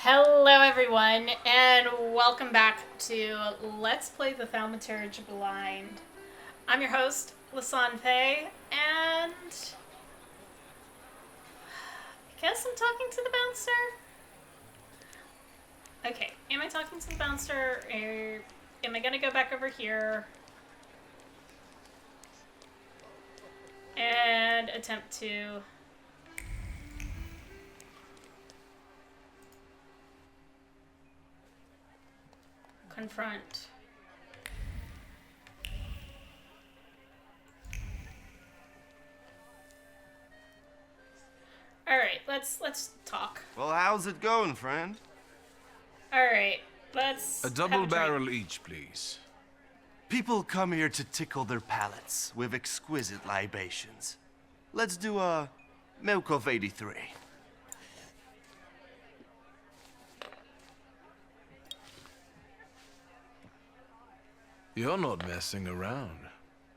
Hello everyone, and welcome back to Let's Play the Thaumaturge Blind. I'm your host, Lasan Faye, and I guess I'm talking to the bouncer? Okay, am I talking to the bouncer, or am I gonna go back over here and attempt to... confront. All right, let's talk. Well, how's it going, friend? All right, let's A double barrel each, please. People come here to tickle their palates with exquisite libations. Let's do a milk of 83. You're not messing around.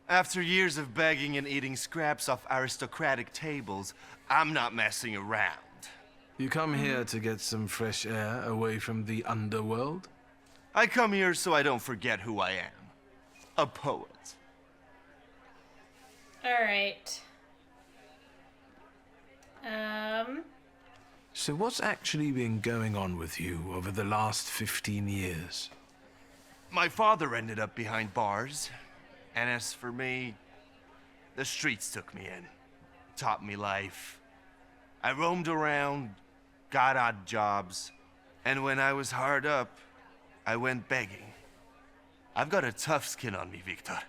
After years of begging and eating scraps off aristocratic tables, I'm not messing around. You come here to get some fresh air away from the underworld? I come here so I don't forget who I am. A poet. All right. So what's actually been going on with you over the last 15 years? My father ended up behind bars, and as for me, the streets took me in, taught me life. I roamed around, got odd jobs, and when I was hard up, I went begging. I've got a tough skin on me, Wiktor,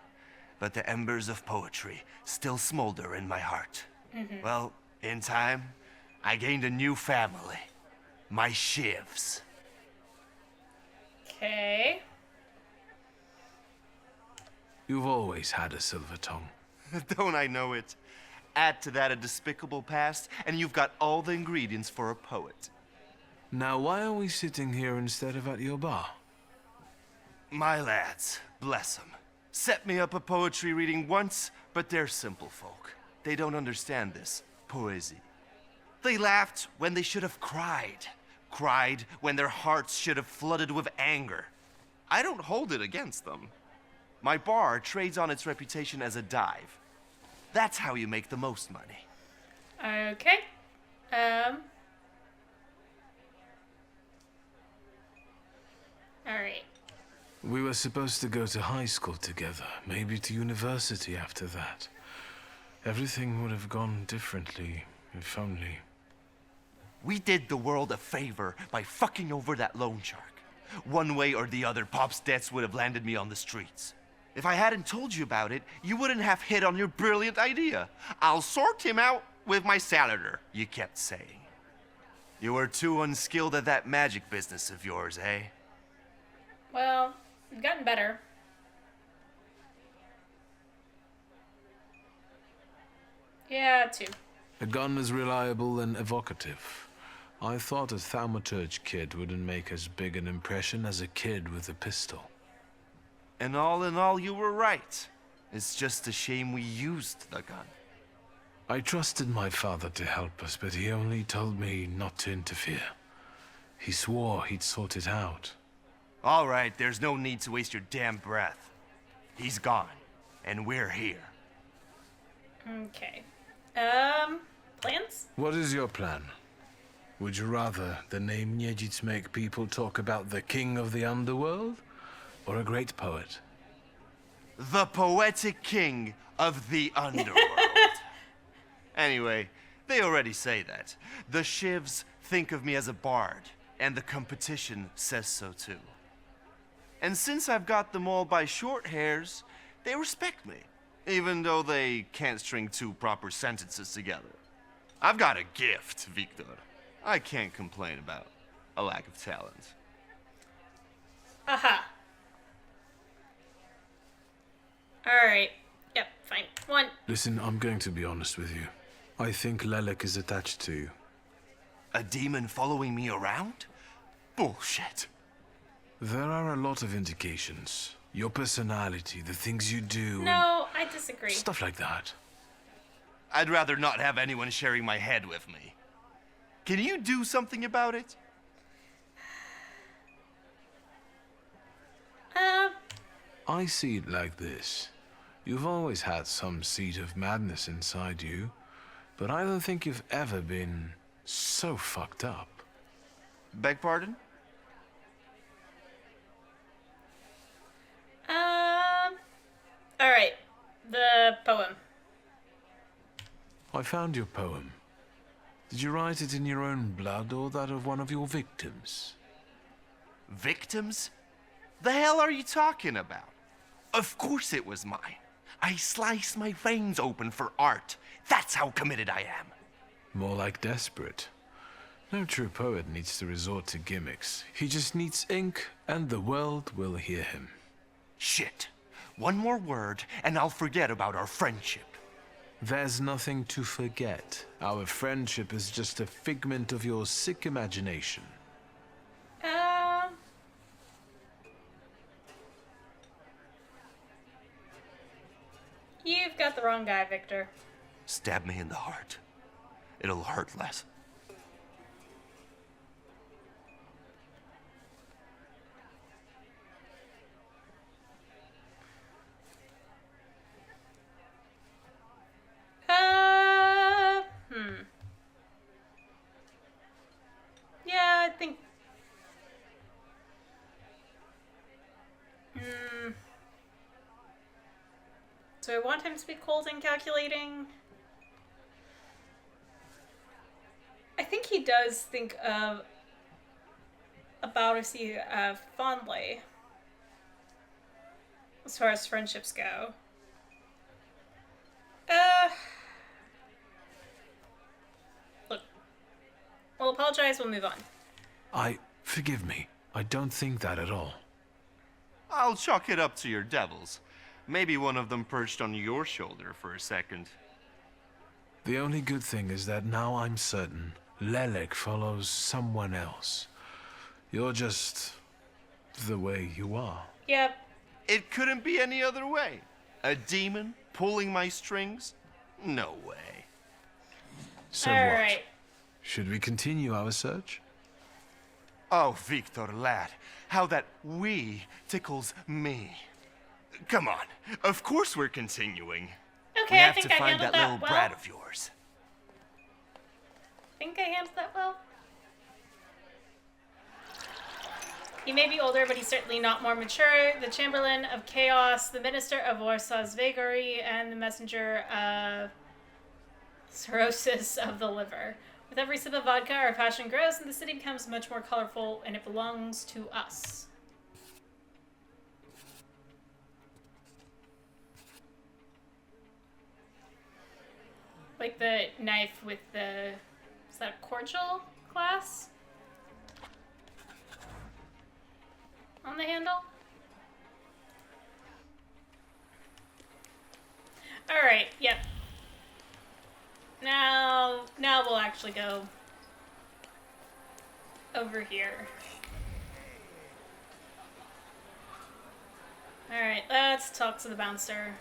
but the embers of poetry still smolder in my heart. Well, in time, I gained a new family, my shivs. Okay. You've always had a silver tongue. Don't I know it? Add to that a despicable past, and you've got all the ingredients for a poet. Now why are we sitting here instead of at your bar? My lads, bless 'em, set me up a poetry reading once, but they're simple folk. They don't understand this poesy. They laughed when they should have cried. Cried when their hearts should have flooded with anger. I don't hold it against them. My bar trades on its reputation as a dive. That's how you make the most money. Okay. All right. We were supposed to go to high school together, maybe to university after that. Everything would have gone differently, if only. We did the world a favor by fucking over that loan shark. One way or the other, Pop's debts would have landed me on the streets. If I hadn't told you about it, you wouldn't have hit on your brilliant idea. I'll sort him out with my salutor, you kept saying. You were too unskilled at that magic business of yours, eh? Well, I've gotten better. Yeah, too. A gun as reliable and evocative. I thought a Thaumaturge kid wouldn't make as big an impression as a kid with a pistol. And all in all, you were right. It's just a shame we used the gun. I trusted my father to help us, but he only told me not to interfere. He swore he'd sort it out. All right, there's no need to waste your damn breath. He's gone, and we're here. Okay. Plans? What is your plan? Would you rather the name Niedzic make people talk about the king of the underworld? Or a great poet? The poetic king of the underworld. Anyway, they already say that. The shivs think of me as a bard, and the competition says so too. And since I've got them all by short hairs, they respect me, even though they can't string two proper sentences together. I've got a gift, Wiktor. I can't complain about a lack of talent. Aha. All right. Yep, fine. One. Listen, I'm going to be honest with you. I think Lelek is attached to you. A demon following me around? Bullshit. There are a lot of indications. Your personality, the things you do, No, I disagree. stuff like that. I'd rather not have anyone sharing my head with me. Can you do something about it? I see it like this. You've always had some seed of madness inside you, but I don't think you've ever been so fucked up. Beg pardon? Alright. The poem. I found your poem. Did you write it in your own blood or that of one of your victims? Victims? The hell are you talking about? Of course it was mine. I slice my veins open for art. That's how committed I am. More like desperate. No true poet needs to resort to gimmicks. He just needs ink, and the world will hear him. Shit. One more word, and I'll forget about our friendship. There's nothing to forget. Our friendship is just a figment of your sick imagination. You've got the wrong guy, Victor. Stab me in the heart. It'll hurt less. Yeah, I think... So I want him to be cold and calculating. I think he does think about us fondly, as far as friendships go. Look, we'll apologize, we'll move on. Forgive me. I don't think that at all. I'll chalk it up to your devils. Maybe one of them perched on your shoulder for a second. The only good thing is that now I'm certain Lelek follows someone else. You're just the way you are. Yep. It couldn't be any other way. A demon pulling my strings? No way. So All what? right. Should we continue our search? Oh, Wiktor, lad, how that we tickles me. Come on, of course we're continuing. Okay, We I have think to I find handled that that little well. brat of yours. Think I handled that well. He may be older, but he's certainly not more mature. The Chamberlain of Chaos, the Minister of Warsaw's Vagary, and the Messenger of Cirrhosis of the Liver. With every sip of vodka, our passion grows, and the city becomes much more colorful, and it belongs to us. Like the knife with the... Is that a cordial glass? On the handle? Alright, yep. Now we'll actually go over here. Alright, let's talk to the bouncer.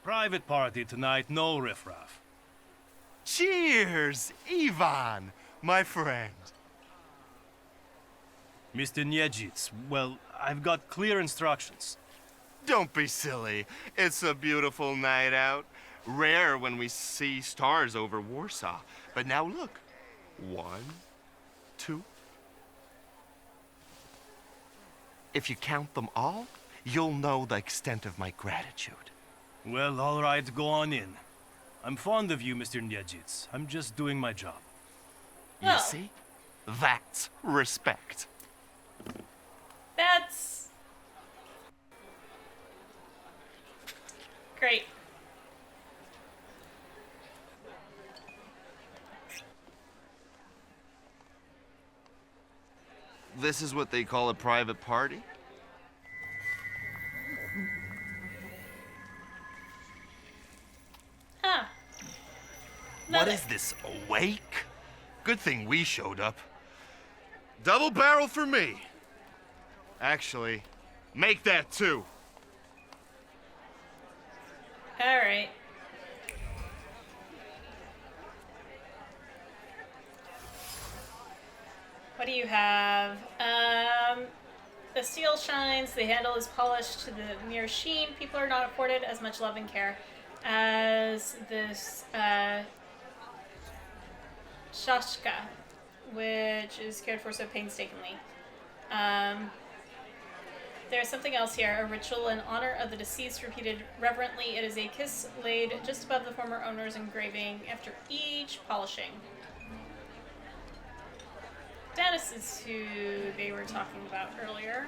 Private party tonight, no riffraff. Cheers, Ivan, my friend. Mr. Niedzits, well, I've got clear instructions. Don't be silly. It's a beautiful night out. Rare when we see stars over Warsaw. But now look. 1, 2. If you count them all, you'll know the extent of my gratitude. Well, all right, go on in. I'm fond of you, Mr. Niedzits. I'm just doing my job. You Oh. see? That's respect. That's... great. This is what they call a private party? Huh. What Another. is this, a wake? Good thing we showed up. Double barrel for me. Actually, make that 2. Alright. What do you have? The steel shines, the handle is polished to the mere sheen. People are not afforded as much love and care as this shashka, which is cared for so painstakingly. There's something else here, a ritual in honor of the deceased repeated reverently. It is a kiss laid just above the former owner's engraving after each polishing. Dennis is who they were talking about earlier.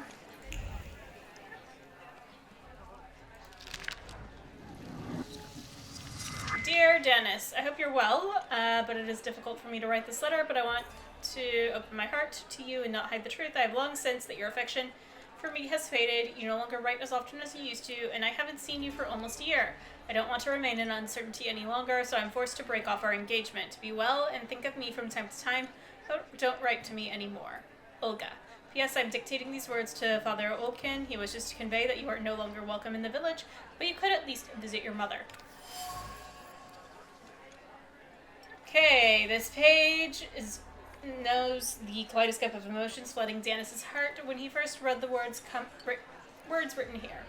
Dear Dennis, I hope you're well, but it is difficult for me to write this letter, but I want to open my heart to you and not hide the truth. I have long sensed that your affection for me has faded. You no longer write as often as you used to, and I haven't seen you for almost a year. I don't want to remain in uncertainty any longer, so I'm forced to break off our engagement. Be well and think of me from time to time, but don't write to me anymore. Olga. P.S. I'm dictating these words to Father Olkin. He wishes to convey that you are no longer welcome in the village, but you could at least visit your mother. Okay, this page knows the kaleidoscope of emotions flooding Dennis's heart when he first read the words written here.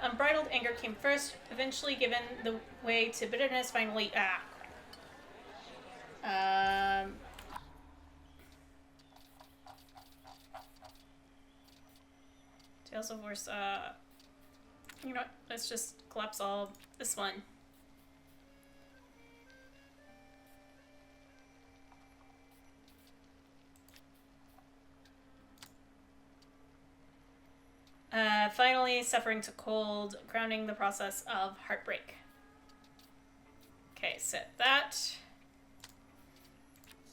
Unbridled anger came first, eventually given the way to bitterness, finally, Tales of Worse, you know what, let's just collapse all this one. Finally, suffering to cold, grounding the process of heartbreak. Okay, so that.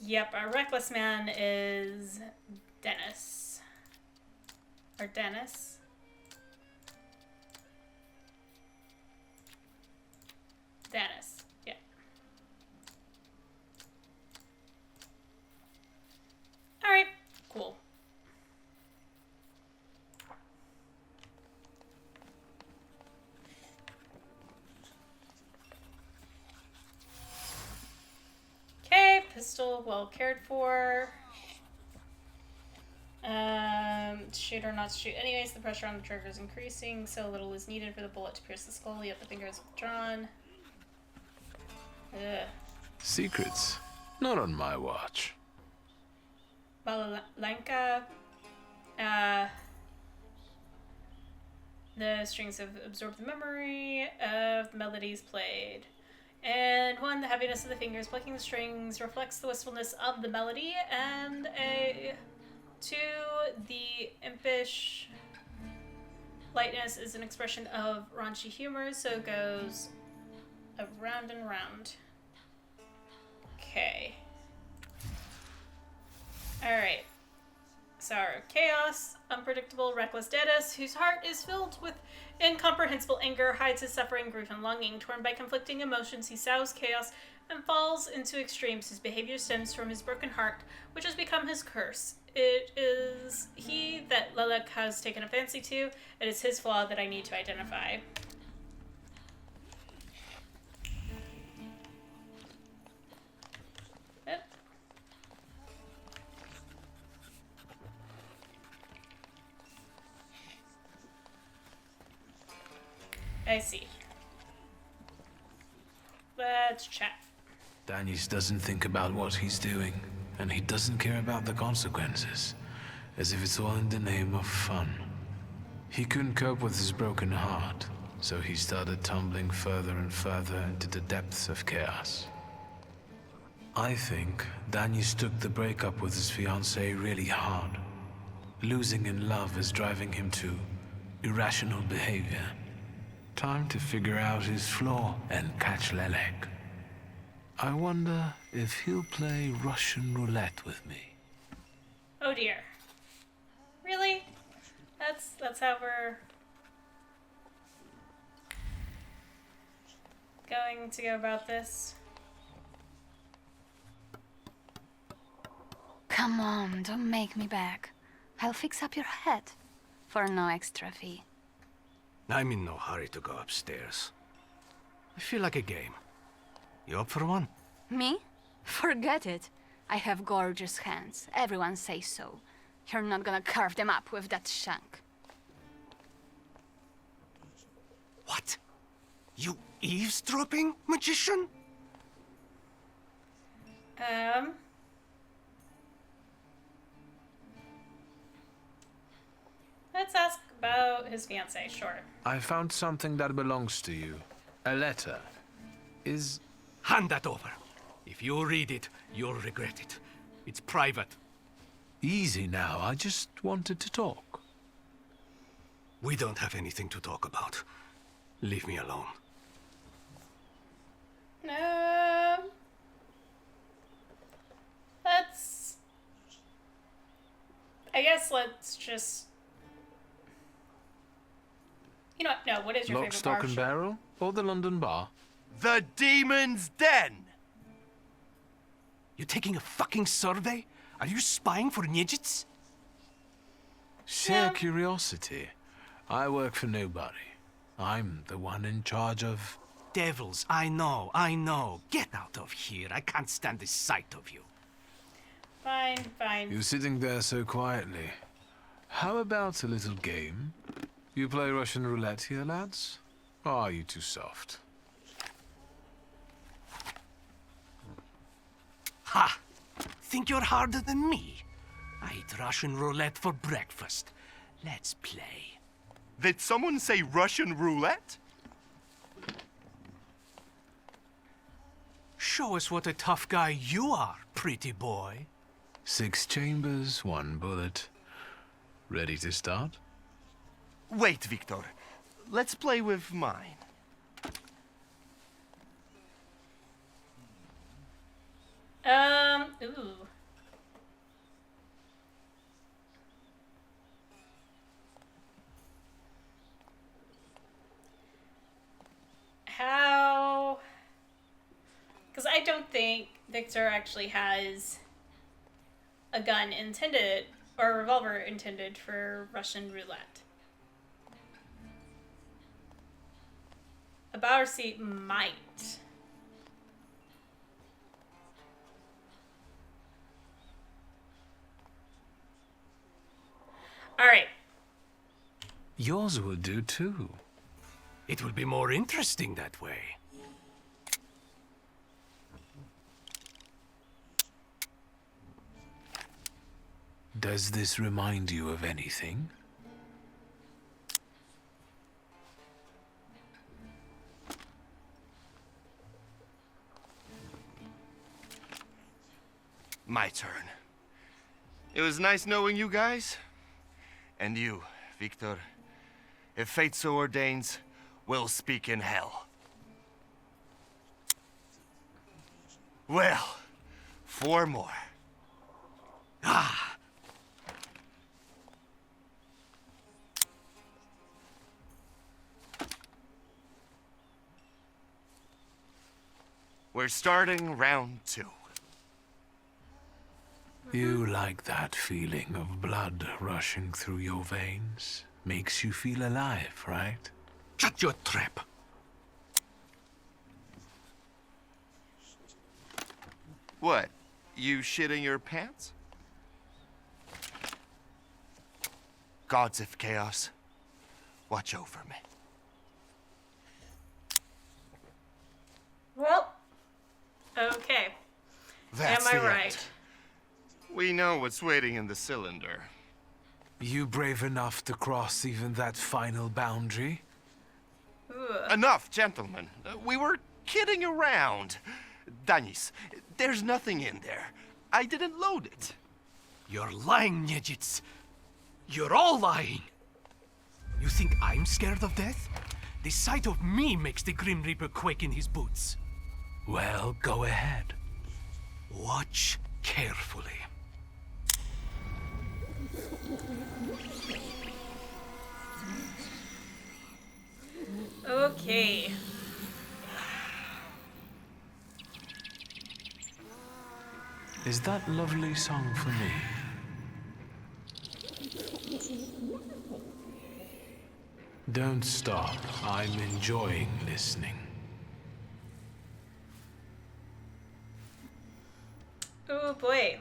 Yep, our reckless man is Dennis. Or Dennis. Dennis, yeah. Alright, cool. Pistol well cared for. Shoot or not to shoot. Anyways, the pressure on the trigger is increasing, so little is needed for the bullet to pierce the skull, yet the finger is withdrawn. Ugh. Secrets? Not on my watch. Balalanka. The strings have absorbed the memory of the melodies played. And one, the heaviness of the fingers plucking the strings reflects the wistfulness of the melody, and two, the impish lightness is an expression of raunchy humor, so it goes around and round. Okay. Alright. So, chaos, unpredictable, reckless Dennis, whose heart is filled with incomprehensible anger, hides his suffering, grief, and longing. Torn by conflicting emotions, he sows chaos and falls into extremes. His behavior stems from his broken heart, which has become his curse. It is he that Lelek has taken a fancy to. It is his flaw that I need to identify. I see. Let's chat. Danis doesn't think about what he's doing, and he doesn't care about the consequences, as if it's all in the name of fun. He couldn't cope with his broken heart, so he started tumbling further and further into the depths of chaos. I think Danis took the breakup with his fiancée really hard. Losing in love is driving him to irrational behavior. Time to figure out his flaw and catch Lelek. I wonder if he'll play Russian roulette with me. Oh dear. Really? That's how we're going to go about this? Come on, don't make me beg. I'll fix up your head for no extra fee. I'm in no hurry to go upstairs. I feel like a game. You up for one? Me? Forget it. I have gorgeous hands. Everyone says so. You're not gonna carve them up with that shank. What? You eavesdropping, magician? Let's ask about his fiancée, sure. I found something that belongs to you. A letter. Is... Hand that over. If you read it, you'll regret it. It's private. Easy now, I just wanted to talk. We don't have anything to talk about. Leave me alone. Let's... I guess let's just... You know what? No, what is your Lock, favorite stock bar? and barrel? Or the London bar? The Demon's Den! You taking a fucking survey? Are you spying for Nijits? Sheer curiosity. I work for nobody. I'm the one in charge of... Devils, I know. Get out of here. I can't stand the sight of you. Fine, fine. You sitting there so quietly. How about a little game? You play Russian roulette here, lads? Or are you too soft? Ha! Think you're harder than me? I eat Russian roulette for breakfast. Let's play. Did someone say Russian roulette? Show us what a tough guy you are, pretty boy. 6 chambers, 1 bullet. Ready to start? Wait, Wiktor. Let's play with mine. Ooh. How... Because I don't think Wiktor actually has a gun intended, or a revolver intended for Russian roulette. A Bauer seat might. Alright. Yours will do too. It will be more interesting that way. Does this remind you of anything? My turn. It was nice knowing you guys. And you, Wiktor. If fate so ordains, we'll speak in hell. Well, 4 more. Ah! We're starting round 2. You like that feeling of blood rushing through your veins? Makes you feel alive, right? Shut your trap. What? You shitting your pants? Gods of chaos, watch over me. Well, okay. That's Am I the right? end. We know what's waiting in the cylinder. You brave enough to cross even that final boundary? Enough, gentlemen. We were kidding around. Danis, there's nothing in there. I didn't load it. You're lying, Nijits. You're all lying. You think I'm scared of death? The sight of me makes the Grim Reaper quake in his boots. Well, go ahead. Watch carefully. Okay. Is that lovely song for me? Don't stop. I'm enjoying listening. Oh boy.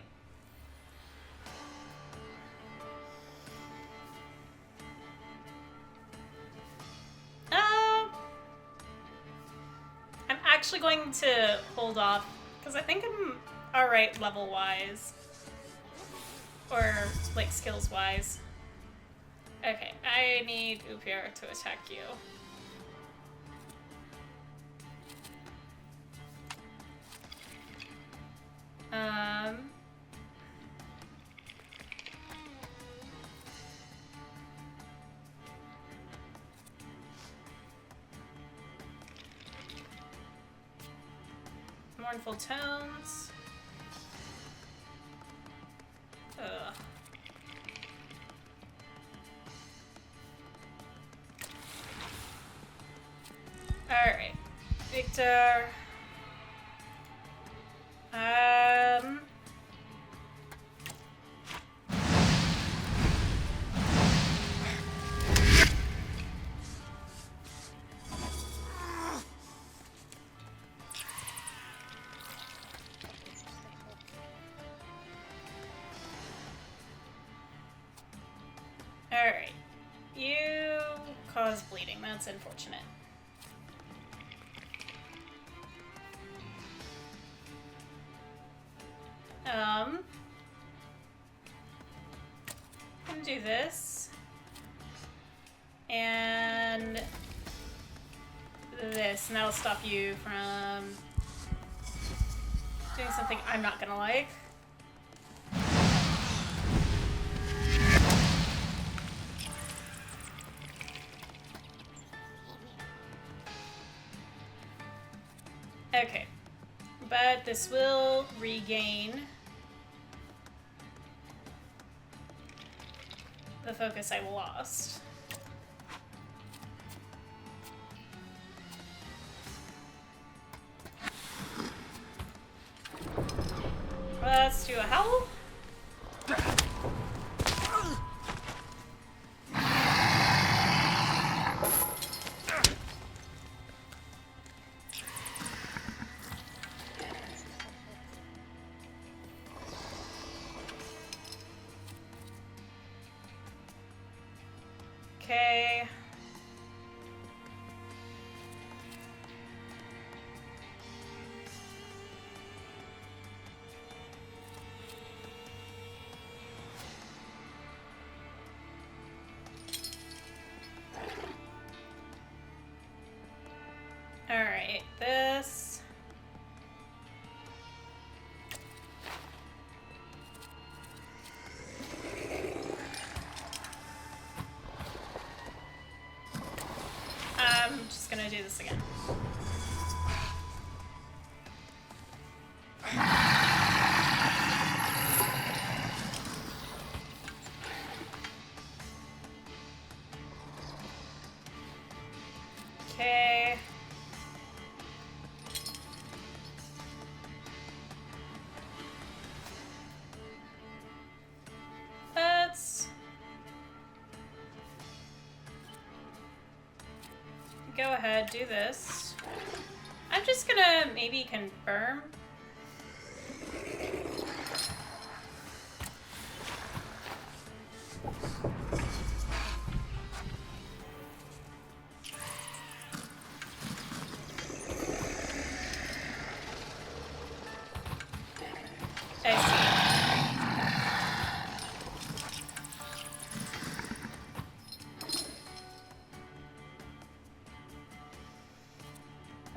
actually going to hold off because I think I'm alright level-wise. Or, like, skills-wise. Okay, I need Upir to attack you. Mournful tones. Ugh. Alright. Wiktor. Alright. You cause bleeding. That's unfortunate. I'm gonna do this. And this. And that'll stop you from doing something I'm not gonna like. Okay, but this will regain the focus I lost. Let's do a howl. Okay. All right, this. I'm just gonna do this again. Okay. Let's go ahead, do this. I'm just gonna maybe confirm. I see.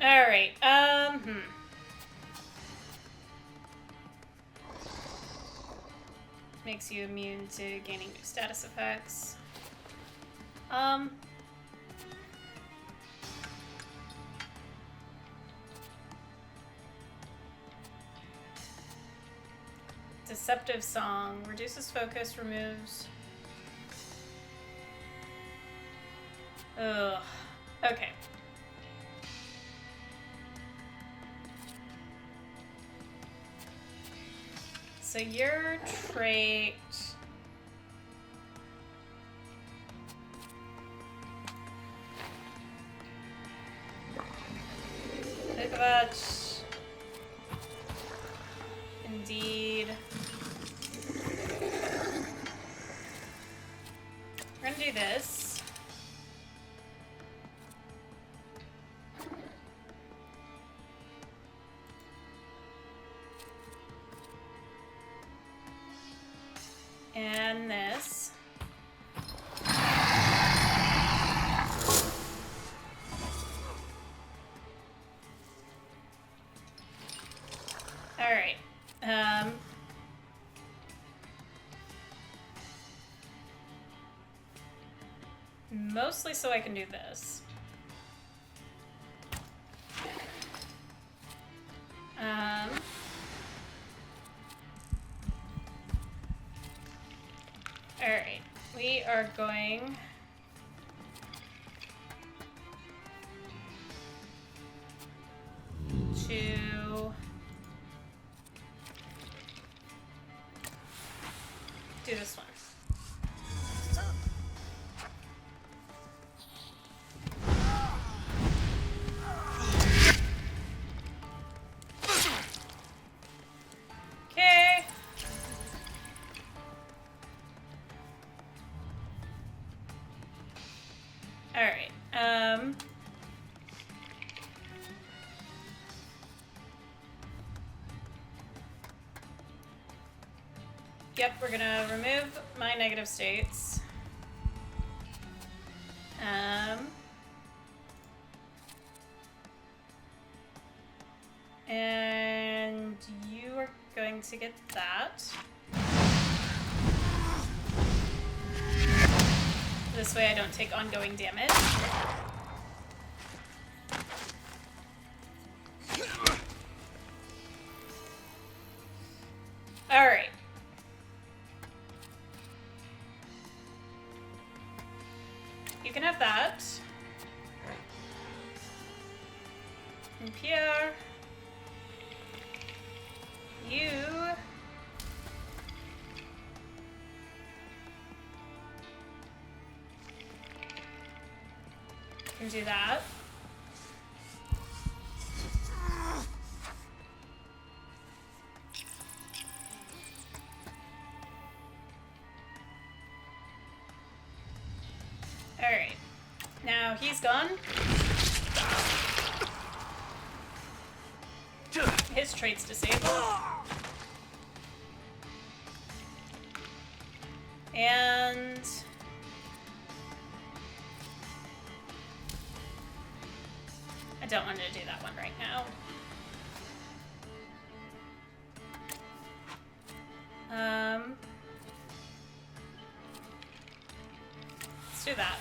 All right. Makes you immune to gaining new status effects. Deceptive Song reduces focus, removes. Ugh. Okay. So your trait. Think about. Indeed. We're gonna do this. And this. Alright. Mostly so I can do this. Alright. We are going... to... do this one. Okay. All right. Yep, we're gonna remove my negative states. And you are going to get that. This way I don't take ongoing damage. Alright. You can have that. And Pierre, you can do that. Alright. Now he's gone. His trait's disabled. And... I don't want to do that one right now. Let's do that.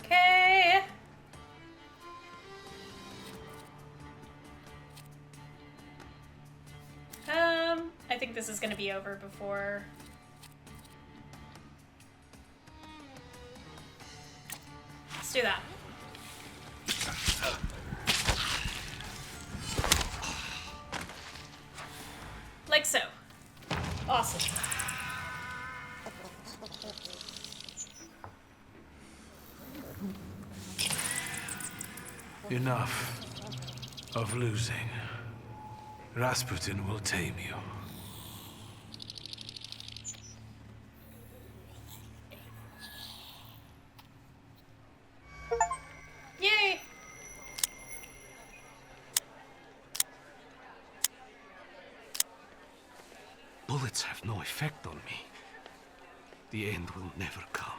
Okay. I think this is going to be over before... Let's do that. Like so. Awesome. Enough of losing. Rasputin will tame you. Yay! Bullets have no effect on me. The end will never come.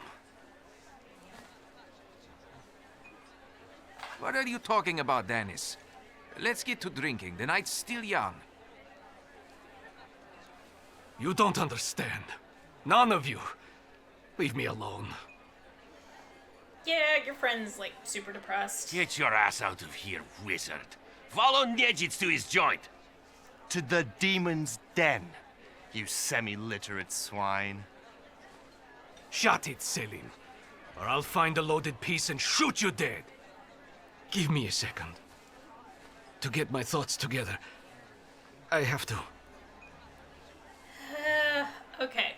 What are you talking about, Dennis? Let's get to drinking. The night's still young. You don't understand. None of you. Leave me alone. Yeah, your friend's like super depressed. Get your ass out of here, wizard. Follow Nejits to his joint. To the demon's den, you semi-literate swine. Shut it, Selim. Or I'll find a loaded piece and shoot you dead. Give me a second. To get my thoughts together. I have to. Okay.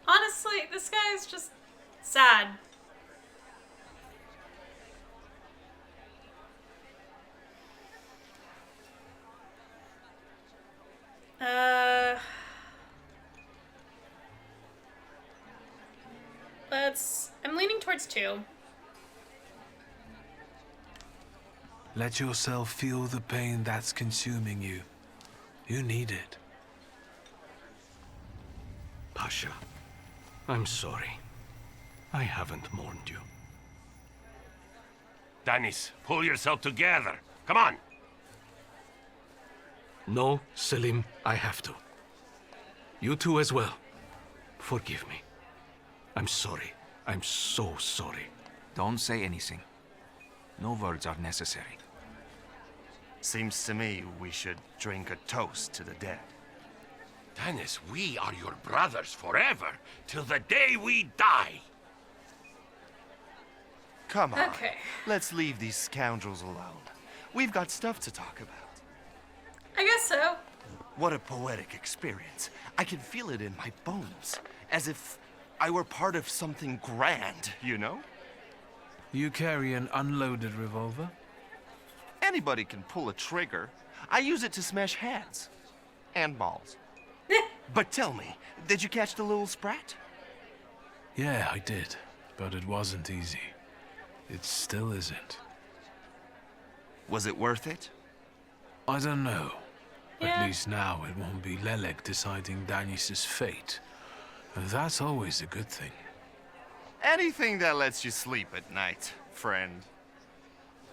Honestly, this guy is just sad. I'm leaning towards 2. Let yourself feel the pain that's consuming you. You need it. Pasha, I'm sorry. I haven't mourned you. Dennis, pull yourself together. Come on. No, Selim, I have to. You too as well. Forgive me. I'm sorry. I'm so sorry. Don't say anything. No words are necessary. Seems to me we should drink a toast to the dead. Dennis, we are your brothers forever, till the day we die. Come on. Okay. Let's leave these scoundrels alone. We've got stuff to talk about. I guess so. What a poetic experience. I can feel it in my bones, as if I were part of something grand, you know? You carry an unloaded revolver? Anybody can pull a trigger. I use it to smash heads. And balls. But tell me, did you catch the little sprat? Yeah, I did. But it wasn't easy. It still isn't. Was it worth it? I don't know. Yeah. At least now it won't be Lelek deciding Danis's fate. And that's always a good thing. Anything that lets you sleep at night, friend.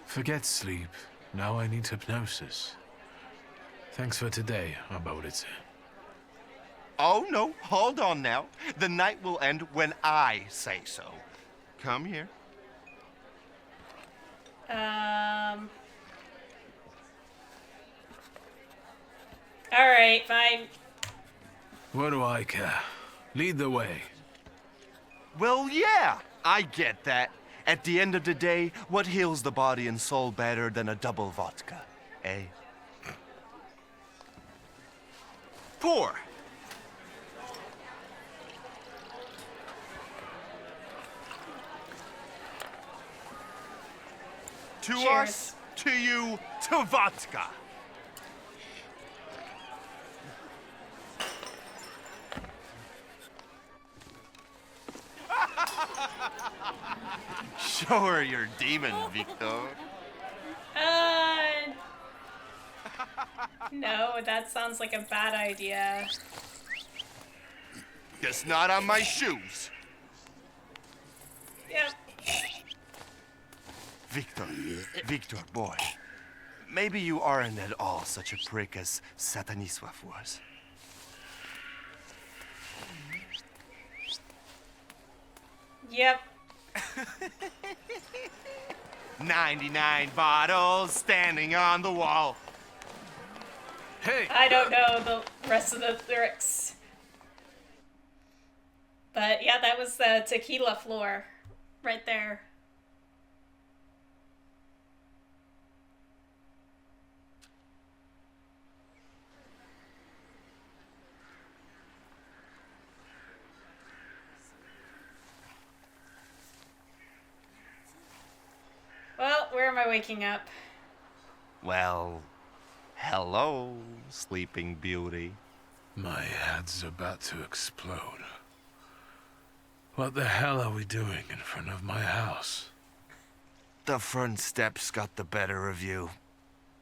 Forget sleep. Now I need hypnosis. Thanks for today, Abaudice. Oh, no, hold on now. The night will end when I say so. Come here. Alright, fine. What do I care? Lead the way. Well, yeah, I get that. At the end of the day, what heals the body and soul better than a double vodka, eh? 4. To Cheers. us, to you, to vodka. Show her your demon, Wiktor. No, that sounds like a bad idea. Just not on my shoes. Yep. Wiktor, boy. Maybe you aren't at all such a prick as Satanisław was. 99 bottles standing on the wall. Hey! I don't know the rest of the lyrics. But yeah, that was the tequila floor right there. Well, where am I waking up? Well, hello, Sleeping Beauty. My head's about to explode. What the hell are we doing in front of my house? The front steps got the better of you.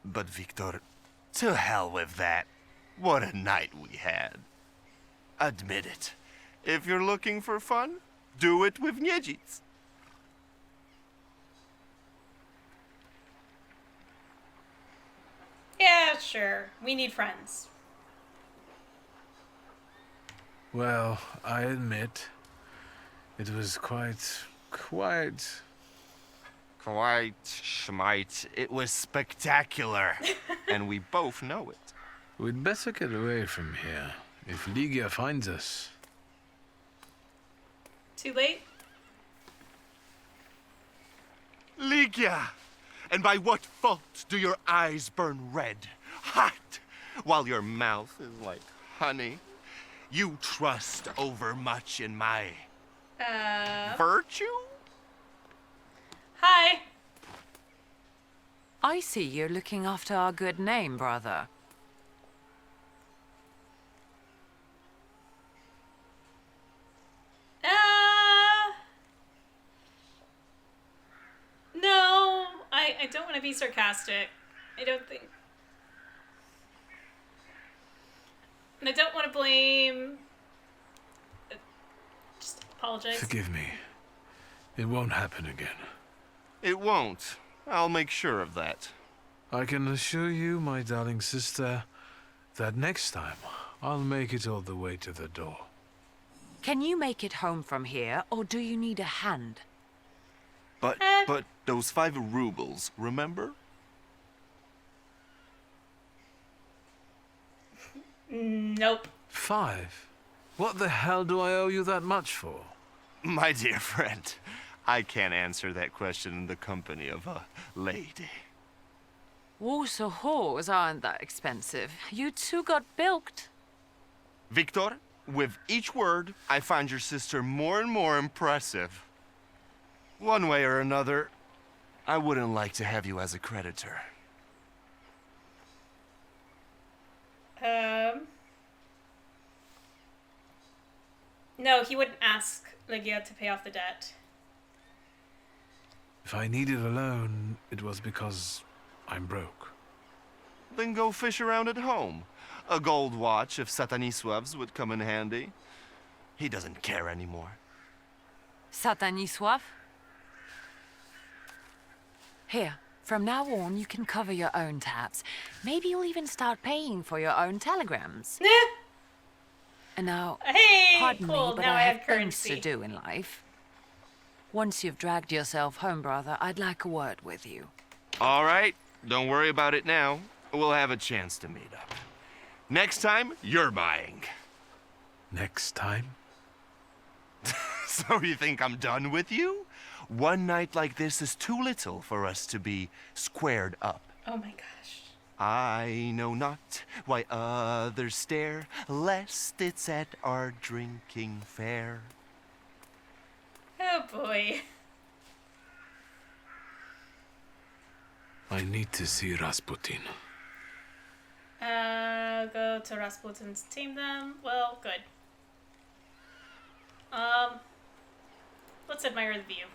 But Wiktor, to hell with that. What a night we had. Admit it. If you're looking for fun, do it with Niedzic. Yeah, sure. We need friends. Well, I admit, it was quite... Quite, schmite. It was spectacular. And we both know it. We'd better get away from here, if Ligia finds us. Too late? Ligia! And by what fault do your eyes burn red, hot, while your mouth is like honey? You trust overmuch in my virtue? Hi. I see you're looking after our good name, brother. I don't want to be sarcastic. I don't think... And I don't want to blame... Just apologize. Forgive me. It won't happen again. It won't. I'll make sure of that. I can assure you, my darling sister, that next time I'll make it all the way to the door. Can you make it home from here, or do you need a hand? But those 5 rubles, remember? Nope. 5? What the hell do I owe you that much for? My dear friend, I can't answer that question in the company of a lady. Warsaw whores aren't that expensive. You two got bilked. Wiktor, with each word, I find your sister more and more impressive. One way or another, I wouldn't like to have you as a creditor. No, he wouldn't ask Legia to pay off the debt. If I needed a loan, it was because I'm broke. Then go fish around at home. A gold watch of Satanisław's would come in handy. He doesn't care anymore. Satanisław? Here, from now on, you can cover your own tabs. Maybe you'll even start paying for your own telegrams. And now, Hey, pardon cool. me, but Now I have things currency. to do in life. Once you've dragged yourself home, brother, I'd like a word with you. All right, don't worry about it now. We'll have a chance to meet up. Next time, you're buying. Next time? So you think I'm done with you? One night like this is too little for us to be squared up. Oh my gosh. I know not why others stare, lest it's at our drinking fair. Oh boy. I need to see Rasputin. Go to Rasputin's team then. Well, good. Let's admire the view.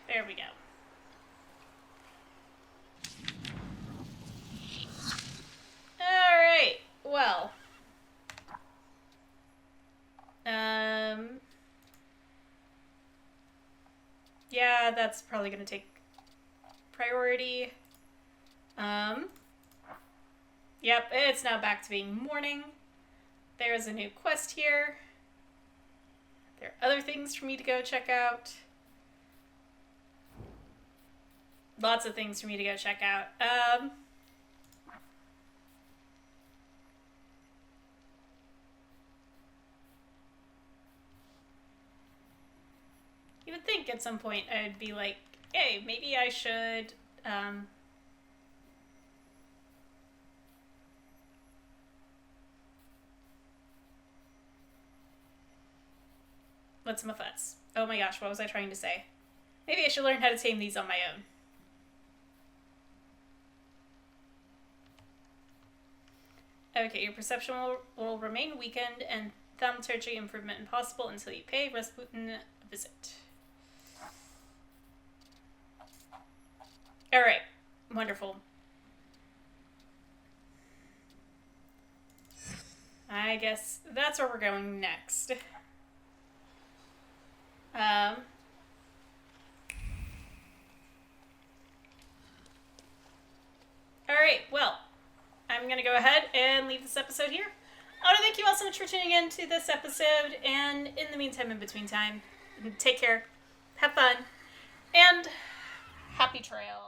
There we go. Alright, well. Yeah, that's probably gonna take priority. Yep, it's now back to being morning. There's a new quest here. There are other things for me to go check out. Lots of things for me to go check out. You would think at some point I'd be like, hey, maybe I should, what's my fuss? Oh my gosh, what was I trying to say? Maybe I should learn how to tame these on my own. Okay, your perception will remain weakened and thaumaturge improvement impossible until you pay Rasputin a visit. Alright, wonderful. I guess that's where we're going next. Alright, well, I'm going to go ahead and leave this episode here. I want to thank you all so much for tuning in to this episode, and in the meantime, in between time, take care, have fun, and happy trails.